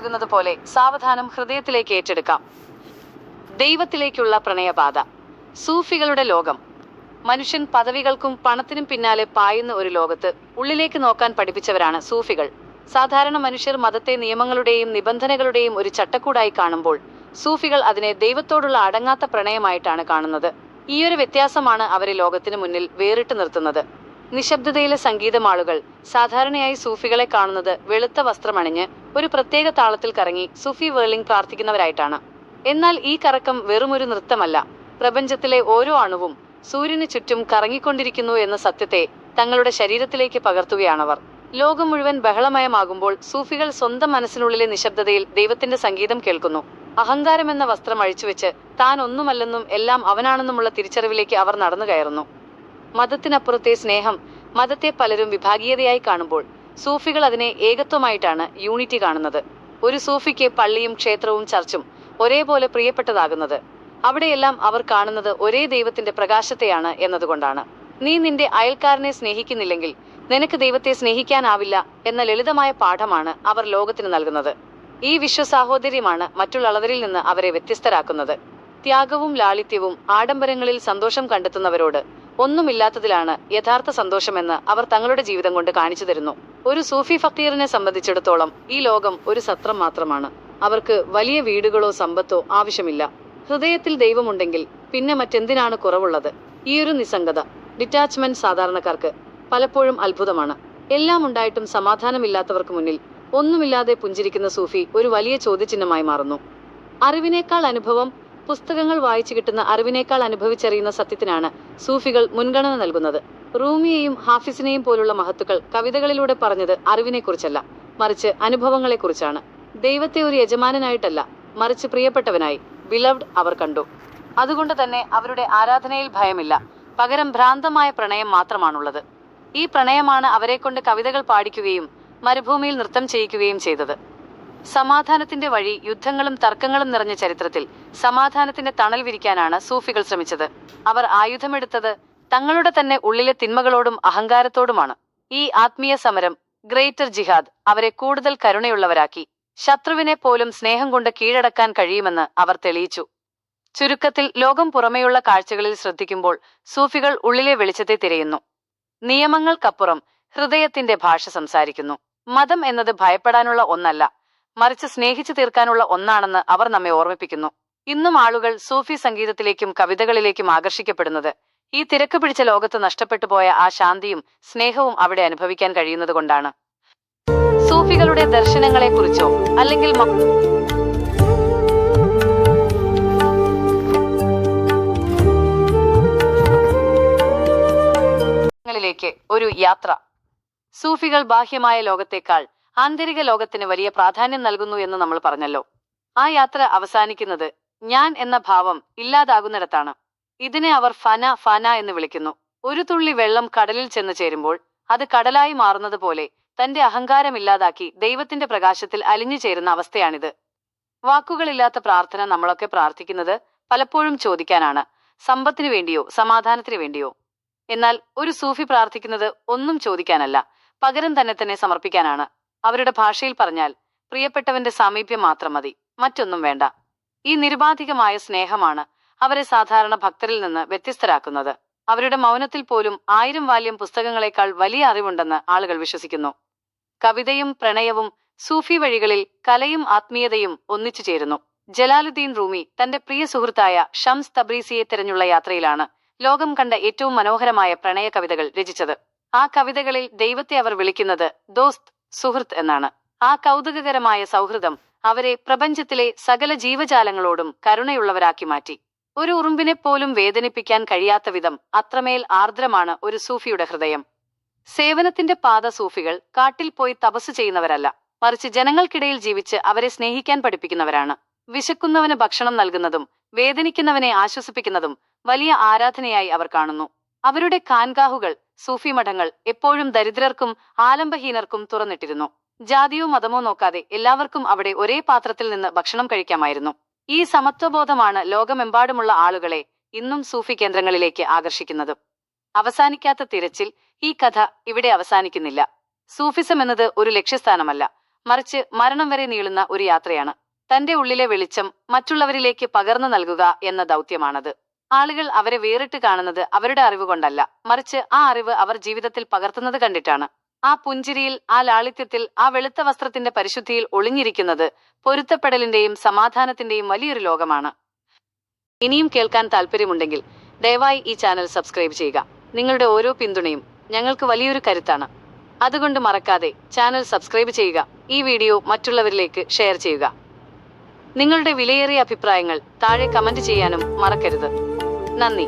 നൽകുന്നത് പോലെ സാവധാനം ഹൃദയത്തിലേക്ക് ഏറ്റെടുക്കാം. ദൈവത്തിലേക്കുള്ള പ്രണയപാത. സൂഫികളുടെ ലോകം. മനുഷ്യൻ പദവികൾക്കും പണത്തിനും പിന്നാലെ പായുന്ന ഒരു ലോകത്ത് ഉള്ളിലേക്ക് നോക്കാൻ പഠിപ്പിച്ചവരാണ് സൂഫികൾ. സാധാരണ മനുഷ്യർ മതത്തെ നിയമങ്ങളുടെയും നിബന്ധനകളുടെയും ഒരു ചട്ടക്കൂടായി കാണുമ്പോൾ സൂഫികൾ അതിനെ ദൈവത്തോടുള്ള അടങ്ങാത്ത പ്രണയമായിട്ടാണ് കാണുന്നത്. ഈയൊരു വ്യത്യാസമാണ് അവരെ ലോകത്തിന് മുന്നിൽ വേറിട്ട് നിർത്തുന്നത്. നിശബ്ദതയിലെ സംഗീതമാളുകൾ സാധാരണയായി സൂഫികളെ കാണുന്നത് വെളുത്ത വസ്ത്രമണിഞ്ഞ് ഒരു പ്രത്യേക താളത്തിൽ കറങ്ങി സൂഫി വേർലിംഗ് പ്രാർത്ഥിക്കുന്നവരായിട്ടാണ്. എന്നാൽ ഈ കറക്കം വെറുമൊരു നൃത്തമല്ല. പ്രപഞ്ചത്തിലെ ഓരോ അണുവും സൂര്യന് ചുറ്റും കറങ്ങിക്കൊണ്ടിരിക്കുന്നു എന്ന സത്യത്തെ തങ്ങളുടെ ശരീരത്തിലേക്ക് പകർത്തുകയാണവർ. ലോകം മുഴുവൻ ബഹളമയമാകുമ്പോൾ സൂഫികൾ സ്വന്തം മനസ്സിനുള്ളിലെ നിശബ്ദതയിൽ ദൈവത്തിന്റെ സംഗീതം കേൾക്കുന്നു. അഹങ്കാരമെന്ന വസ്ത്രം അഴിച്ചുവെച്ച് താൻ ഒന്നുമല്ലെന്നും എല്ലാം അവനാണെന്നുമുള്ള തിരിച്ചറിവിലേക്ക് അവർ നടന്നു കയറുന്നു. മതത്തിനപ്പുറത്തെ സ്നേഹം. മതത്തെ പലരും വിഭാഗീയതയായി കാണുമ്പോൾ സൂഫികൾ അതിനെ ഏകത്വമായിട്ടാണ്, യൂണിറ്റി കാണുന്നത്. ഒരു സൂഫിക്ക് പള്ളിയും ക്ഷേത്രവും ചർച്ചും ഒരേപോലെ പ്രിയപ്പെട്ടതാകുന്നത് അവിടെയെല്ലാം അവർ കാണുന്നത് ഒരേ ദൈവത്തിന്റെ പ്രകാശത്തെയാണ് എന്നതുകൊണ്ടാണ്. നീ നിന്റെ അയൽക്കാരനെ സ്നേഹിക്കുന്നില്ലെങ്കിൽ നിനക്ക് ദൈവത്തെ സ്നേഹിക്കാനാവില്ല എന്ന ലളിതമായ പാഠമാണ് അവർ ലോകത്തിന് നൽകുന്നത്. ഈ വിശ്വസാഹോദര്യമാണ് മറ്റുള്ളവരിൽ നിന്ന് അവരെ വ്യത്യസ്തരാക്കുന്നത്. ത്യാഗവും ലാളിത്യവും ആഡംബരങ്ങളിൽ സന്തോഷം കണ്ടെത്തുന്നവരോട് ഒന്നുമില്ലാത്തതിലാണ് യഥാർത്ഥ സന്തോഷമെന്ന് അവർ തങ്ങളുടെ ജീവിതം കൊണ്ട് കാണിച്ചു തരുന്നു. ഒരു സൂഫി ഫക്കീറിനെ സംബന്ധിച്ചിടത്തോളം ഈ ലോകം ഒരു സത്രം മാത്രമാണ്. അവർക്ക് വലിയ വീടുകളോ സമ്പത്തോ ആവശ്യമില്ല. ഹൃദയത്തിൽ ദൈവമുണ്ടെങ്കിൽ പിന്നെ മറ്റെന്തിനാണ് കുറവുള്ളത്? ഈയൊരു നിസ്സംഗത, ഡിറ്റാച്ച്മെന്റ് സാധാരണക്കാർക്ക് പലപ്പോഴും അത്ഭുതമാണ്. എല്ലാം ഉണ്ടായിട്ടും സമാധാനമില്ലാത്തവർക്ക് മുന്നിൽ ഒന്നുമില്ലാതെ പുഞ്ചിരിക്കുന്ന സൂഫി ഒരു വലിയ ചോദ്യചിഹ്നമായി മാറുന്നു. അറിവിനേക്കാൾ അനുഭവം. പുസ്തകങ്ങൾ വായിച്ചു കിട്ടുന്ന അറിവിനേക്കാൾ അനുഭവിച്ചറിയുന്ന സത്യത്തിനാണ് സൂഫികൾ മുൻഗണന നൽകുന്നത്. റൂമിയെയും ഹാഫിസിനെയും പോലുള്ള മഹത്തുക്കൾ കവിതകളിലൂടെ പറഞ്ഞത് അറിവിനെക്കുറിച്ചല്ല, മറിച്ച് അനുഭവങ്ങളെക്കുറിച്ചാണ്. ദൈവത്തെ ഒരു യജമാനനായിട്ടല്ല, മറിച്ച് പ്രിയപ്പെട്ടവനായി, ബിലവ്ഡ്, അവർ കണ്ടു. അതുകൊണ്ട് തന്നെ അവരുടെ ആരാധനയിൽ ഭയമില്ല, പകരം ഭ്രാന്തമായ പ്രണയം മാത്രമാണുള്ളത്. ഈ പ്രണയമാണ് അവരെക്കൊണ്ട് കവിതകൾ പാടിക്കുകയും മരുഭൂമിയിൽ നൃത്തം ചെയ്യിക്കുകയും ചെയ്തത്. സമാധാനത്തിന്റെ വഴി. യുദ്ധങ്ങളും തർക്കങ്ങളും നിറഞ്ഞ ചരിത്രത്തിൽ സമാധാനത്തിന്റെ തണൽ വിരിക്കാനാണ് സൂഫികൾ ശ്രമിച്ചത്. അവർ ആയുധമെടുത്തത് തങ്ങളുടെ തന്നെ ഉള്ളിലെ തിന്മകളോടും അഹങ്കാരത്തോടുമാണ്. ഈ ആത്മീയ സമരം, ഗ്രേറ്റർ ജിഹാദ്, അവരെ കൂടുതൽ കരുണയുള്ളവരാക്കി. ശത്രുവിനെ പോലും സ്നേഹം കൊണ്ട് കീഴടക്കാൻ കഴിയുമെന്ന് അവർ തെളിയിച്ചു. ചുരുക്കത്തിൽ, ലോകം പുറമെയുള്ള കാഴ്ചകളിൽ ശ്രദ്ധിക്കുമ്പോൾ സൂഫികൾ ഉള്ളിലെ വെളിച്ചത്തെ തിരയുന്നു. നിയമങ്ങൾക്കപ്പുറം ഹൃദയത്തിന്റെ ഭാഷ സംസാരിക്കുന്നു. മതം എന്നത് ഭയപ്പെടാനുള്ള ഒന്നല്ല, മറിച്ച് സ്നേഹിച്ചു തീർക്കാനുള്ള ഒന്നാണെന്ന് അവർ നമ്മെ ഓർമ്മിപ്പിക്കുന്നു. ഇന്നും ആളുകൾ സൂഫി സംഗീതത്തിലേക്കും കവിതകളിലേക്കും ആകർഷിക്കപ്പെടുന്നത് ഈ തിരക്ക് പിടിച്ച ലോകത്ത് നഷ്ടപ്പെട്ടു പോയ ആ ശാന്തിയും സ്നേഹവും അവിടെ അനുഭവിക്കാൻ കഴിയുന്നത് കൊണ്ടാണ്. സൂഫികളുടെ ദർശനങ്ങളെക്കുറിച്ചോ അല്ലെങ്കിൽ ിലേക്ക് ഒരു യാത്ര. സൂഫികൾ ബാഹ്യമായ ലോകത്തേക്കാൾ ആന്തരിക ലോകത്തിന് വലിയ പ്രാധാന്യം നൽകുന്നു എന്ന് നമ്മൾ പറഞ്ഞല്ലോ. ആ യാത്ര അവസാനിക്കുന്നത് ഞാൻ എന്ന ഭാവം ഇല്ലാതാകുന്നിടത്താണ്. ഇതിനെ അവർ ഫന എന്ന് വിളിക്കുന്നു. ഒരു തുള്ളി വെള്ളം കടലിൽ ചെന്ന് ചേരുമ്പോൾ അത് കടലായി മാറുന്നത് പോലെ തന്റെ അഹങ്കാരമില്ലാതാക്കി ദൈവത്തിന്റെ പ്രകാശത്തിൽ അലിഞ്ഞു ചേരുന്ന അവസ്ഥയാണിത്. വാക്കുകളില്ലാത്ത പ്രാർത്ഥന നമ്മളൊക്കെ പ്രാർത്ഥിക്കുന്നത് പലപ്പോഴും ചോദിക്കാനാണ്, സമ്പത്തിനു വേണ്ടിയോ സമാധാനത്തിനു വേണ്ടിയോ. എന്നാൽ ഒരു സൂഫി പ്രാർത്ഥിക്കുന്നത് ഒന്നും ചോദിക്കാനല്ല, പകരം തന്നെ സമർപ്പിക്കാനാണ്. അവരുടെ ഭാഷയിൽ പറഞ്ഞാൽ പ്രിയപ്പെട്ടവന്റെ സാമീപ്യം മാത്രം മതി, മറ്റൊന്നും വേണ്ട. ഈ നിരുപാധികമായ സ്നേഹമാണ് അവരെ സാധാരണ ഭക്തരിൽ നിന്ന് വ്യത്യസ്തരാക്കുന്നത്. അവരുടെ മൗനത്തിൽ പോലും 1000 വാല്യം പുസ്തകങ്ങളെക്കാൾ വലിയ അറിവുണ്ടെന്ന് ആളുകൾ വിശ്വസിക്കുന്നു. കവിതയും പ്രണയവും. സൂഫി വഴികളിൽ കലയും ആത്മീയതയും ഒന്നിച്ചു ചേരുന്നു. ജലാലുദ്ദീൻ റൂമി തന്റെ പ്രിയ സുഹൃത്തായ ഷംസ് തബ്രീസിയെ തിരഞ്ഞുള്ള യാത്രയിലാണ് ലോകം കണ്ട ഏറ്റവും മനോഹരമായ പ്രണയ കവിതകൾ രചിച്ചത്. ആ കവിതകളിൽ ദൈവത്തെ അവർ വിളിക്കുന്നത് ദോസ്ത്, സുഹൃത്ത് എന്നാണ്. ആ കൗതുകകരമായ സൗഹൃദം അവരെ പ്രപഞ്ചത്തിലെ സകല ജീവജാലങ്ങളോടും കരുണയുള്ളവരാക്കി മാറ്റി. ഒരു ഉറുമ്പിനെ പോലും വേദനിപ്പിക്കാൻ കഴിയാത്ത വിധം അത്രമേൽ ആർദ്രമാണ് ഒരു സൂഫിയുടെ ഹൃദയം. സേവനത്തിന്റെ പാത. സൂഫികൾ കാട്ടിൽ പോയി തപസ് ചെയ്യുന്നവരല്ല, മറിച്ച് ജനങ്ങൾക്കിടയിൽ ജീവിച്ച് അവരെ സ്നേഹിക്കാൻ പഠിപ്പിക്കുന്നവരാണ്. വിശക്കുന്നവന് ഭക്ഷണം നൽകുന്നതും വേദനിക്കുന്നവനെ ആശ്വസിപ്പിക്കുന്നതും വലിയ ആരാധനയായി അവർ കാണുന്നു. അവരുടെ ഖാൻഗാഹുകൾ, സൂഫി മഠങ്ങൾ എപ്പോഴും ദരിദ്രർക്കും ആലംബഹീനർക്കും തുറന്നിട്ടിരുന്നു. ജാതിയോ മതമോ നോക്കാതെ എല്ലാവർക്കും അവിടെ ഒരേ പാത്രത്തിൽ നിന്ന് ഭക്ഷണം കഴിക്കാമായിരുന്നു. ഈ സമത്വബോധമാണ് ലോകമെമ്പാടുമുള്ള ആളുകളെ ഇന്നും സൂഫി കേന്ദ്രങ്ങളിലേക്ക് ആകർഷിക്കുന്നത്. അവസാനിക്കാത്ത തിരച്ചിൽ. ഈ കഥ ഇവിടെ അവസാനിക്കുന്നില്ല. സൂഫിസം എന്നത് ഒരു ലക്ഷ്യസ്ഥാനമല്ല, മറിച്ച് മരണം വരെ നീളുന്ന ഒരു യാത്രയാണ്. തന്റെ ഉള്ളിലെ വെളിച്ചം മറ്റുള്ളവരിലേക്ക് പകർന്നു നൽകുക എന്ന ദൗത്യമാണത്. ആളുകൾ അവരെ വേറിട്ട് കാണുന്നത് അവരുടെ അറിവ് കൊണ്ടല്ല, മറിച്ച് ആ അറിവ് അവർ ജീവിതത്തിൽ പകർത്തുന്നത് കണ്ടിട്ടാണ്. ആ പുഞ്ചിരിയിൽ, ആ ലാളിത്യത്തിൽ, ആ വെളുത്ത വസ്ത്രത്തിന്റെ പരിശുദ്ധിയിൽ ഒളിഞ്ഞിരിക്കുന്നത് പൊരുത്തപ്പെടലിന്റെയും സമാധാനത്തിന്റെയും വലിയൊരു ലോകമാണ്. ഇനിയും കേൾക്കാൻ താല്പര്യമുണ്ടെങ്കിൽ ദയവായി ഈ ചാനൽ സബ്സ്ക്രൈബ് ചെയ്യുക. നിങ്ങളുടെ ഓരോ പിന്തുണയും ഞങ്ങൾക്ക് വലിയൊരു കരുത്താണ്. അതുകൊണ്ട് മറക്കാതെ ചാനൽ സബ്സ്ക്രൈബ് ചെയ്യുക. ഈ വീഡിയോ മറ്റുള്ളവരിലേക്ക് ഷെയർ ചെയ്യുക. നിങ്ങളുടെ വിലയേറിയ അഭിപ്രായങ്ങൾ താഴെ കമന്റ് ചെയ്യാനും മറക്കരുത്. നന്ദി.